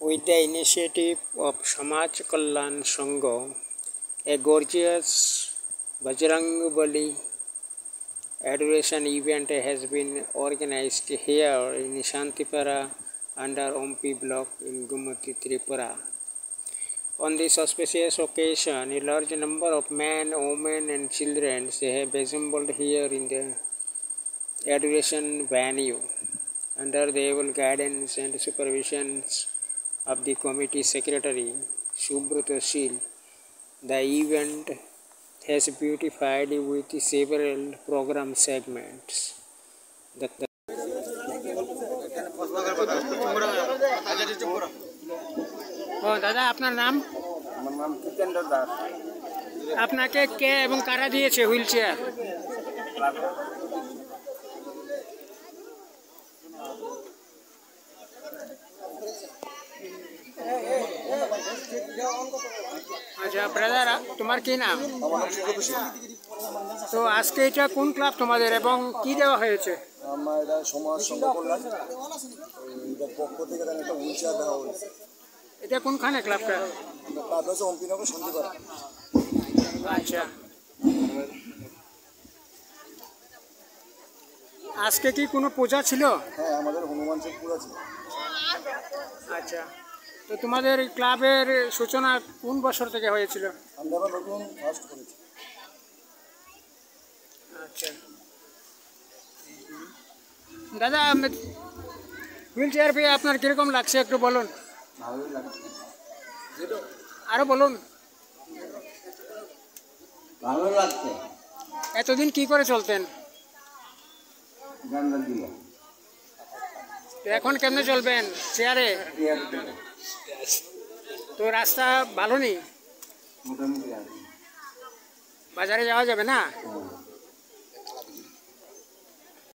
With the initiative of Samaj Kalyan Sangha, a gorgeous Bajrangbali adoration event has been organized here in Shantipara under Ompi block in Gumati, Tripura. On this auspicious occasion, a large number of men, women and children have assembled here in the adoration venue under the able guidance and supervisions of the committee secretary Subrata Shil. The event has beautified with several program segments. দাদা আপনার নাম? আমার নাম জিতেন্দ্র দাস। আপনাকে কে এবং কারা দিয়েছে wheel chair? আচ্ছা ব্রাদার, তোমার কি নাম? তো আজকে এটা কোন ক্লাব তোমাদের এবং কি দেওয়া হয়েছে? আমার এটা সমাজ সংঘ কল্যাণ এটার পক্ষ থেকে একটা হুইল চেয়ার দেওয়া হয়েছে। এটা কোনখানে ক্লাবটা? ক্লাব হচ্ছে অম্পিনগর শান্তিপাড়া। আচ্ছা, আজকে কি কোনো পূজা ছিল? হ্যাঁ, আমাদের হনুমান চাঁদ পূজা ছিল। আচ্ছা, তো তোমাদের ক্লাবের সূচনা কোন বছর থেকে হয়েছিল? আমরা নতুন ফার্স্ট করেছি। আচ্ছা দাদা, হুইল চেয়ার পেয়ে আপনার কীরকম লাগছে একটু বলুন। ভালোই লাগছে। আরও বলুন। ভালো লাগছে। এতদিন কি করে চলতেন? তো এখন কেমনে চলবেন? চেয়ারে? তো রাস্তা ভালো নেই, বাজারে যাওয়া যাবে না?